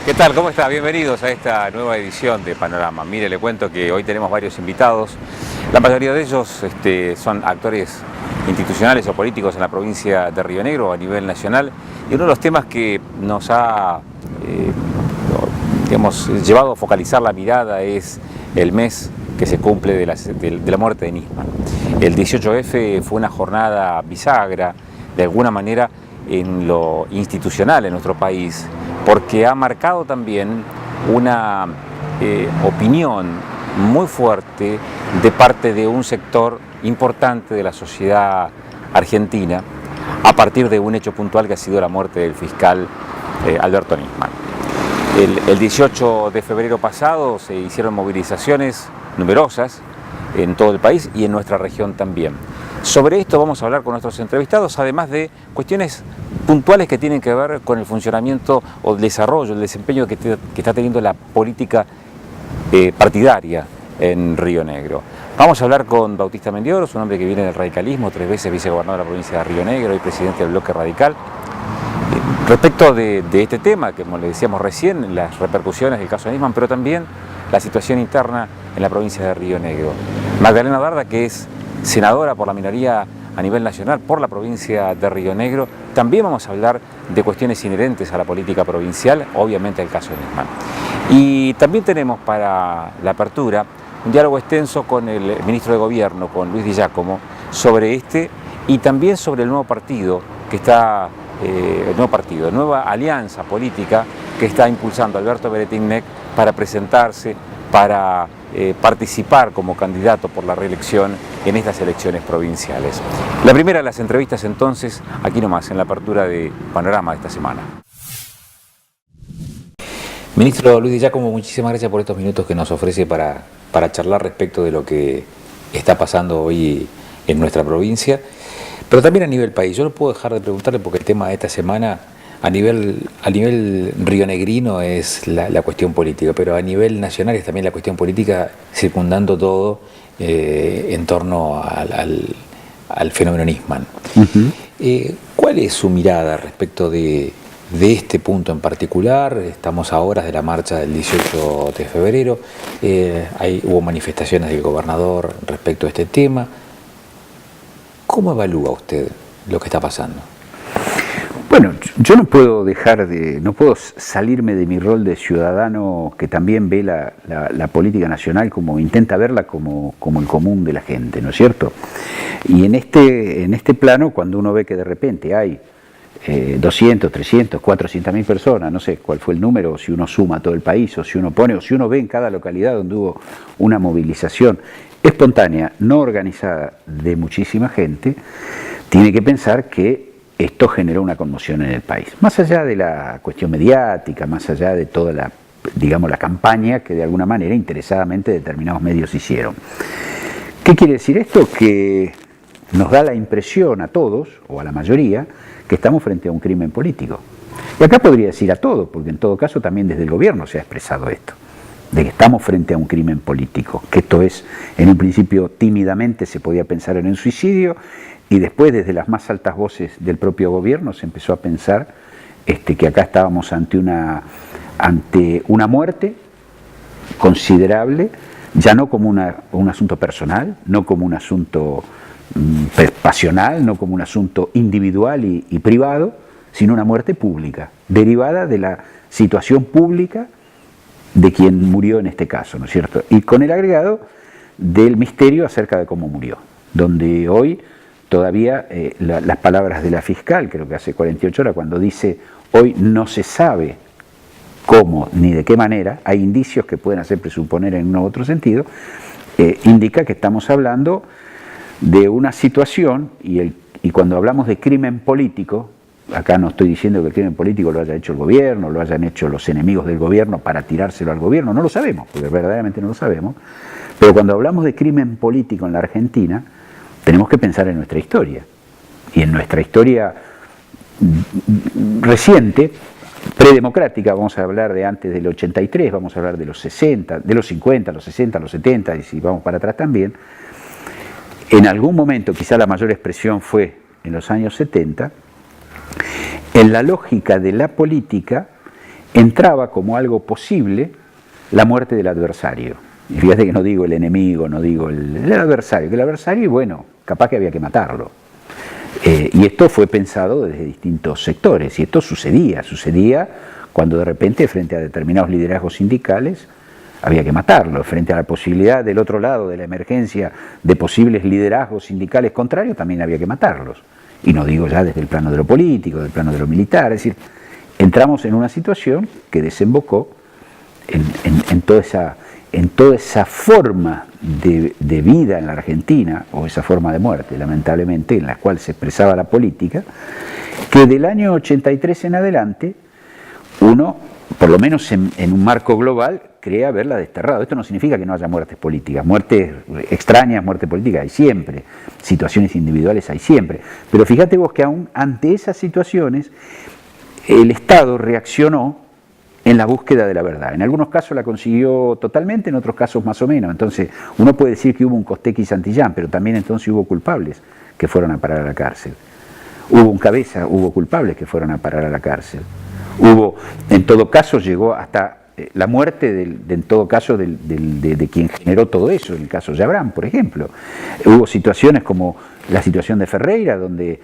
¿Qué tal? ¿Cómo está? Bienvenidos a esta nueva edición de Panorama. Mire, le cuento que hoy tenemos varios invitados. La mayoría de ellos son actores institucionales o políticos en la provincia de Río Negro a nivel nacional. Y uno de los temas que nos ha llevado a focalizar la mirada es el mes que se cumple de la muerte de Nisman. El 18F fue una jornada bisagra, de alguna manera, en lo institucional en nuestro país, porque ha marcado también una opinión muy fuerte de parte de un sector importante de la sociedad argentina a partir de un hecho puntual que ha sido la muerte del fiscal Alberto Nisman. El 18 de febrero pasado se hicieron movilizaciones numerosas en todo el país y en nuestra región también. Sobre esto vamos a hablar con nuestros entrevistados, además de cuestiones puntuales que tienen que ver con el funcionamiento o el desarrollo, el desempeño que está teniendo la política partidaria en Río Negro. Vamos a hablar con Bautista Mendioros, un hombre que viene del radicalismo, 3 veces vicegobernador de la provincia de Río Negro y presidente del bloque radical. Respecto de este tema, que como le decíamos recién, las repercusiones del caso de Nisman, pero también la situación interna en la provincia de Río Negro. Magdalena Darda, que es senadora por la minoría a nivel nacional por la provincia de Río Negro. También vamos a hablar de cuestiones inherentes a la política provincial, obviamente el caso de Nisman. Y también tenemos para la apertura un diálogo extenso con el ministro de Gobierno, con Luis Di Giacomo, sobre este y también sobre el nuevo partido que está, nueva alianza política que está impulsando Alberto Beretín para presentarse, para participar como candidato por la reelección en estas elecciones provinciales. La primera de las entrevistas entonces, aquí nomás, en la apertura de Panorama de esta semana. Ministro Luis Di Giacomo, muchísimas gracias por estos minutos que nos ofrece para charlar respecto de lo que está pasando hoy en nuestra provincia, pero también a nivel país. Yo no puedo dejar de preguntarle porque el tema de esta semana a nivel rionegrino es la cuestión política, pero a nivel nacional es también la cuestión política circundando todo en torno al fenómeno Nisman. ¿Cuál es su mirada respecto de este punto en particular? Estamos a horas de la marcha del 18 de febrero, hubo manifestaciones del gobernador respecto a este tema. ¿Cómo evalúa usted lo que está pasando? Bueno, yo no puedo salirme de mi rol de ciudadano que también ve la política nacional como intenta verla como el común de la gente, ¿no es cierto? Y en este plano, cuando uno ve que de repente hay 200, 300, 400.000 personas, no sé cuál fue el número, si uno suma todo el país, o si uno ve en cada localidad donde hubo una movilización espontánea, no organizada, de muchísima gente, tiene que pensar que esto generó una conmoción en el país. Más allá de la cuestión mediática, más allá de toda la campaña que de alguna manera interesadamente determinados medios hicieron. ¿Qué quiere decir esto? Que nos da la impresión a todos, o a la mayoría, que estamos frente a un crimen político. Y acá podría decir a todos, porque en todo caso también desde el gobierno se ha expresado esto, de que estamos frente a un crimen político, que esto es, en un principio tímidamente se podía pensar en un suicidio, y después desde las más altas voces del propio gobierno se empezó a pensar que acá estábamos ante una muerte considerable, ya no como un asunto personal, no como un asunto pasional, no como un asunto individual y privado, sino una muerte pública, derivada de la situación pública de quien murió en este caso, ¿no es cierto? Y con el agregado del misterio acerca de cómo murió, donde hoy todavía las palabras de la fiscal, creo que hace 48 horas, cuando dice hoy no se sabe cómo ni de qué manera, hay indicios que pueden hacer presuponer en uno u otro sentido, indica que estamos hablando de una situación, y cuando hablamos de crimen político, acá no estoy diciendo que el crimen político lo haya hecho el gobierno, lo hayan hecho los enemigos del gobierno para tirárselo al gobierno, no lo sabemos, porque verdaderamente no lo sabemos, pero cuando hablamos de crimen político en la Argentina, tenemos que pensar en nuestra historia, y en nuestra historia reciente, predemocrática, vamos a hablar de antes del 83, vamos a hablar de los 60, de los 50, los 60, los 70, y si vamos para atrás también. En algún momento, quizá la mayor expresión fue en los años 70, en la lógica de la política entraba como algo posible la muerte del adversario. Y fíjate que no digo el enemigo, no digo el adversario, que el adversario, bueno, capaz que había que matarlo. Y esto fue pensado desde distintos sectores, y esto sucedía cuando de repente frente a determinados liderazgos sindicales había que matarlo, frente a la posibilidad del otro lado de la emergencia de posibles liderazgos sindicales contrarios también había que matarlos. Y no digo ya desde el plano de lo político, del plano de lo militar, es decir, entramos en una situación que desembocó en toda esa forma de vida en la Argentina, o esa forma de muerte, lamentablemente, en la cual se expresaba la política, que del año 83 en adelante, uno, por lo menos en un marco global, cree haberla desterrado. Esto no significa que no haya muertes políticas, muertes extrañas, muertes políticas hay siempre, situaciones individuales hay siempre, pero fíjate vos que aún ante esas situaciones, el Estado reaccionó en la búsqueda de la verdad. En algunos casos la consiguió totalmente, en otros casos más o menos. Entonces, uno puede decir que hubo un Costequi y Santillán, pero también entonces hubo culpables que fueron a parar a la cárcel. Hubo un Cabeza, hubo culpables que fueron a parar a la cárcel. Hubo, en todo caso, llegó hasta la muerte, en todo caso, de quien generó todo eso, en el caso de Abraham, por ejemplo. Hubo situaciones como la situación de Ferreira, donde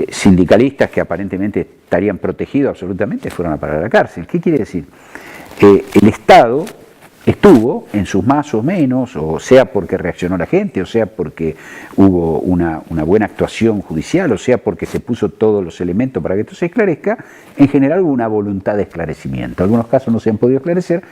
sindicalistas que aparentemente estarían protegidos absolutamente fueron a parar a la cárcel. ¿Qué quiere decir? El Estado estuvo en sus más o menos, o sea porque reaccionó la gente, o sea porque hubo una buena actuación judicial, o sea porque se puso todos los elementos para que esto se esclarezca, en general hubo una voluntad de esclarecimiento. Algunos casos no se han podido esclarecer.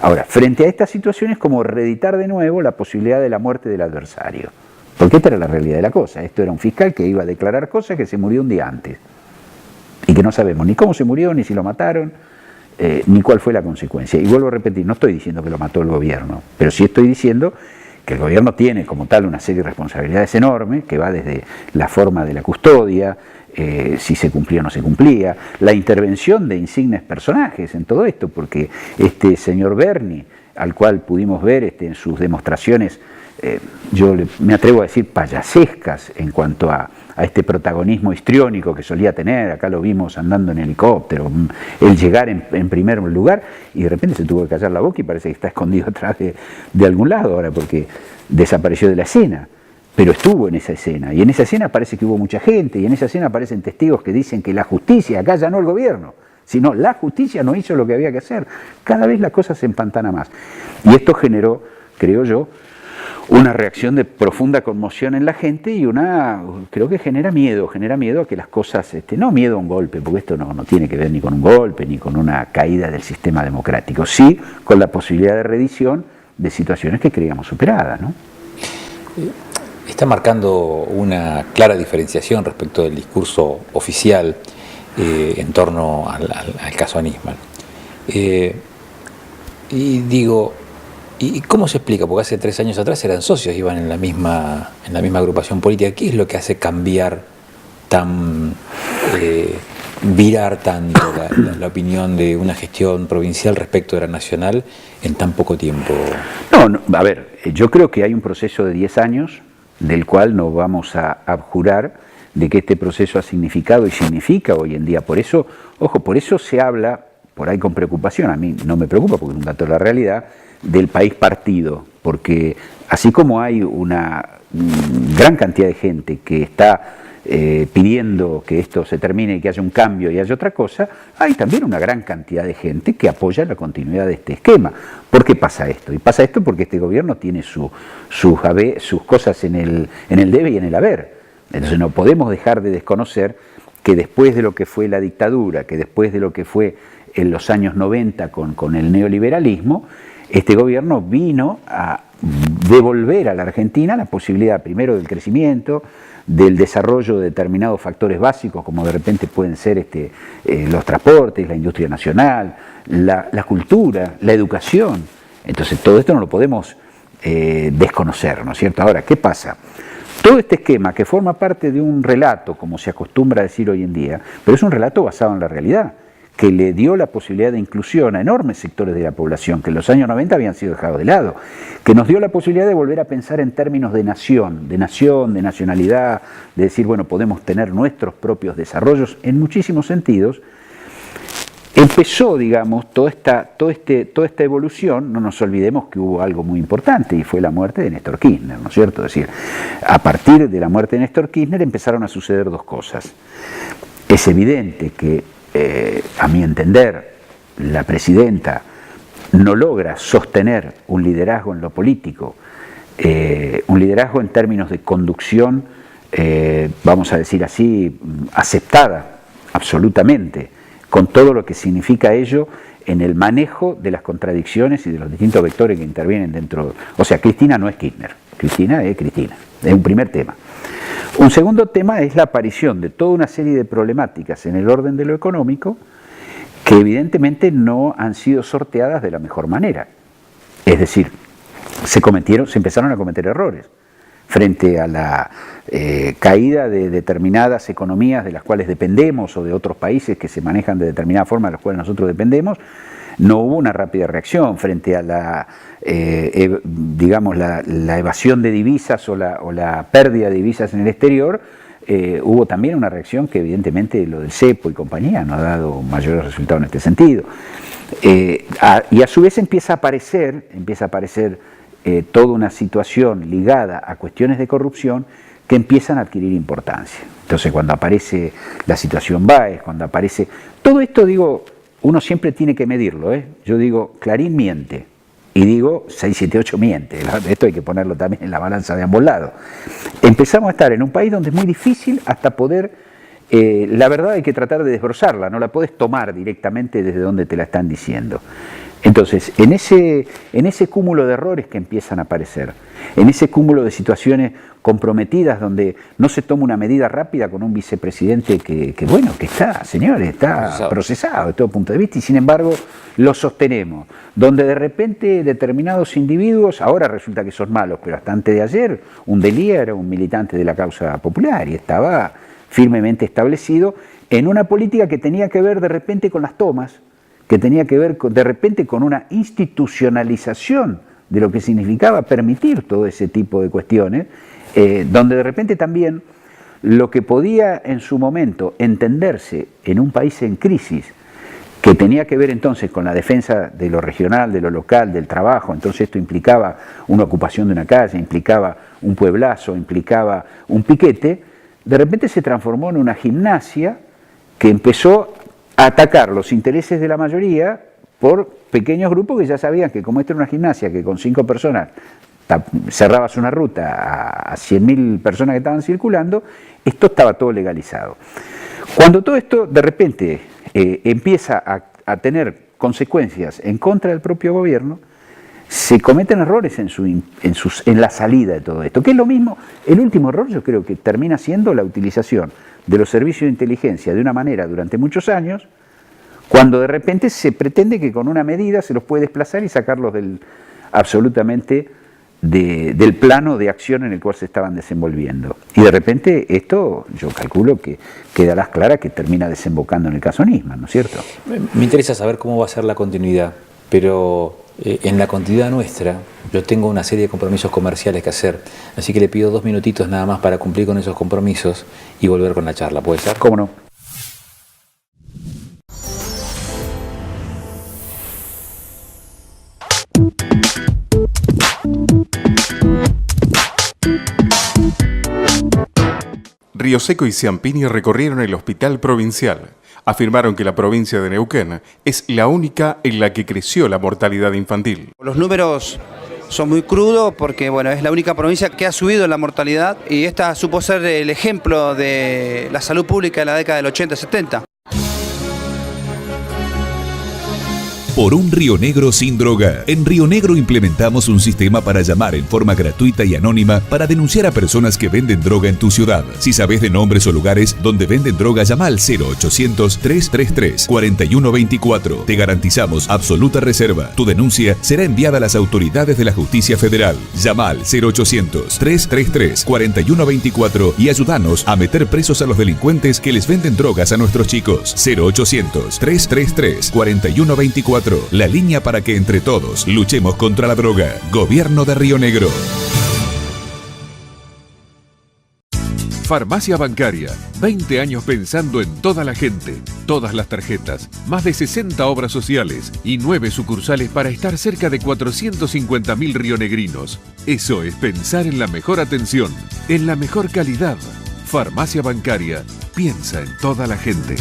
Ahora, frente a estas situaciones, como reeditar de nuevo la posibilidad de la muerte del adversario. Porque esta era la realidad de la cosa. Esto era un fiscal que iba a declarar cosas que se murió un día antes. Y que no sabemos ni cómo se murió, ni si lo mataron, ni cuál fue la consecuencia. Y vuelvo a repetir, no estoy diciendo que lo mató el gobierno, pero sí estoy diciendo que el gobierno tiene como tal una serie de responsabilidades enormes, que va desde la forma de la custodia, si se cumplía o no se cumplía, la intervención de insignes personajes en todo esto, porque este señor Berni, al cual pudimos ver en sus demostraciones, yo me atrevo a decir payasescas en cuanto a este protagonismo histriónico que solía tener, acá lo vimos andando en helicóptero, el llegar en primer lugar y de repente se tuvo que callar la boca y parece que está escondido atrás de algún lado ahora porque desapareció de la escena, pero estuvo en esa escena y en esa escena parece que hubo mucha gente y en esa escena aparecen testigos que dicen que la justicia, acá ya no el gobierno, sino la justicia no hizo lo que había que hacer. Cada vez la cosa se empantana más y esto generó, creo yo, una reacción de profunda conmoción en la gente y creo que genera miedo a que las cosas, no miedo a un golpe, porque esto no tiene que ver ni con un golpe, ni con una caída del sistema democrático, sí con la posibilidad de reedición de situaciones que creíamos superadas, ¿no? Está marcando una clara diferenciación respecto del discurso oficial en torno al caso Nisman. Y digo, ¿y cómo se explica? Porque hace 3 años atrás eran socios, iban en la misma agrupación política. ¿Qué es lo que hace cambiar virar tanto la opinión de una gestión provincial respecto de la nacional en tan poco tiempo? No, a ver, yo creo que hay un proceso de 10 años del cual no vamos a abjurar de que este proceso ha significado y significa hoy en día. Por eso, ojo, por eso se habla, por ahí con preocupación, a mí no me preocupa porque es un dato de la realidad, del país partido, porque así como hay una gran cantidad de gente que está pidiendo que esto se termine y que haya un cambio y haya otra cosa, hay también una gran cantidad de gente que apoya la continuidad de este esquema. ¿Por qué pasa esto? Y pasa esto porque este gobierno tiene sus cosas en el debe y en el haber. Entonces no podemos dejar de desconocer que después de lo que fue la dictadura, que después de lo que fue en los años 90 con el neoliberalismo, este gobierno vino a devolver a la Argentina la posibilidad primero del crecimiento, del desarrollo de determinados factores básicos como de repente pueden ser los transportes, la industria nacional, la cultura, la educación. Entonces todo esto no lo podemos desconocer, ¿no es cierto? Ahora, ¿qué pasa? Todo este esquema que forma parte de un relato, como se acostumbra a decir hoy en día, pero es un relato basado en la realidad, que le dio la posibilidad de inclusión a enormes sectores de la población que en los años 90 habían sido dejados de lado, que nos dio la posibilidad de volver a pensar en términos de nación, de nacionalidad, de decir, bueno, podemos tener nuestros propios desarrollos en muchísimos sentidos, empezó, digamos, toda esta evolución. No nos olvidemos que hubo algo muy importante y fue la muerte de Néstor Kirchner, ¿no es cierto? Es decir, a partir de la muerte de Néstor Kirchner empezaron a suceder dos cosas. Es evidente que, a mi entender, la presidenta no logra sostener un liderazgo en lo político, un liderazgo en términos de conducción, vamos a decir así, aceptada absolutamente, con todo lo que significa ello en el manejo de las contradicciones y de los distintos vectores que intervienen dentro. O sea, Cristina no es Kirchner, Cristina es Cristina, es un primer tema. Un segundo tema es la aparición de toda una serie de problemáticas en el orden de lo económico que evidentemente no han sido sorteadas de la mejor manera. Es decir, se empezaron a cometer errores frente a la caída de determinadas economías de las cuales dependemos o de otros países que se manejan de determinada forma de las cuales nosotros dependemos. No hubo una rápida reacción frente a la, digamos, la evasión de divisas o la pérdida de divisas en el exterior. Hubo también una reacción que evidentemente lo del cepo y compañía no ha dado mayores resultados en este sentido. Y a su vez empieza a aparecer toda una situación ligada a cuestiones de corrupción que empiezan a adquirir importancia. Entonces, cuando aparece la situación Báez, cuando aparece... Todo esto, digo, uno siempre tiene que medirlo, Yo digo, Clarín miente, y digo, 678 miente. Esto hay que ponerlo también en la balanza de ambos lados. Empezamos a estar en un país donde es muy difícil hasta poder... la verdad hay que tratar de desbrozarla, no la podés tomar directamente desde donde te la están diciendo. Entonces, en ese cúmulo de errores que empiezan a aparecer, en ese cúmulo de situaciones comprometidas donde no se toma una medida rápida con un vicepresidente que está, señores, está procesado de todo punto de vista, y sin embargo lo sostenemos, donde de repente determinados individuos, ahora resulta que son malos, pero hasta antes de ayer, un Delía era un militante de la causa popular y estaba firmemente establecido en una política que tenía que ver de repente con las tomas, que tenía que ver de repente con una institucionalización de lo que significaba permitir todo ese tipo de cuestiones, donde de repente también lo que podía en su momento entenderse en un país en crisis, que tenía que ver entonces con la defensa de lo regional, de lo local, del trabajo, entonces esto implicaba una ocupación de una calle, implicaba un pueblazo, implicaba un piquete, de repente se transformó en una gimnasia que empezó a atacar los intereses de la mayoría por pequeños grupos que ya sabían que como esta era una gimnasia que con 5 personas cerrabas una ruta a 100.000 personas que estaban circulando, esto estaba todo legalizado. Cuando todo esto de repente empieza a tener consecuencias en contra del propio gobierno, se cometen errores en la salida de todo esto, que es lo mismo. El último error yo creo que termina siendo la utilización de los servicios de inteligencia de una manera durante muchos años, cuando de repente se pretende que con una medida se los puede desplazar y sacarlos absolutamente del plano de acción en el cual se estaban desenvolviendo. Y de repente esto, yo calculo que queda a las claras que termina desembocando en el caso Nisman, ¿no es cierto? Me interesa saber cómo va a ser la continuidad, pero en la continuidad nuestra yo tengo una serie de compromisos comerciales que hacer, así que le pido 2 minutitos nada más para cumplir con esos compromisos y volver con la charla, ¿puede ser? ¿Cómo no? Río Seco y Ciampini recorrieron el hospital provincial. Afirmaron que la provincia de Neuquén es la única en la que creció la mortalidad infantil. Los números son muy crudos porque es la única provincia que ha subido la mortalidad y esta supo ser el ejemplo de la salud pública de la década del 80-70. Por un Río Negro sin droga. En Río Negro implementamos un sistema para llamar en forma gratuita y anónima para denunciar a personas que venden droga en tu ciudad. Si sabes de nombres o lugares donde venden droga, llama al 0800-333-4124. Te garantizamos absoluta reserva. Tu denuncia será enviada a las autoridades de la Justicia Federal. Llama al 0800-333-4124 y ayúdanos a meter presos a los delincuentes que les venden drogas a nuestros chicos. 0800-333-4124. La línea para que entre todos luchemos contra la droga. Gobierno de Río Negro. Farmacia Bancaria, 20 años pensando en toda la gente, todas las tarjetas, más de 60 obras sociales y 9 sucursales para estar cerca de 450.000 rionegrinos. Eso es pensar en la mejor atención, en la mejor calidad. Farmacia Bancaria, piensa en toda la gente.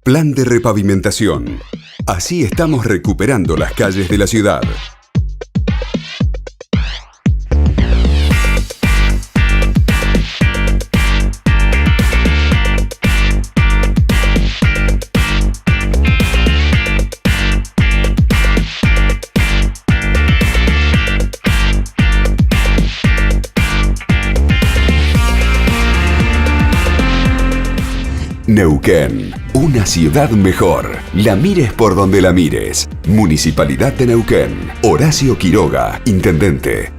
Plan de repavimentación. Así estamos recuperando las calles de la ciudad. Neuquén, una ciudad mejor. La mires por donde la mires. Municipalidad de Neuquén. Horacio Quiroga, Intendente.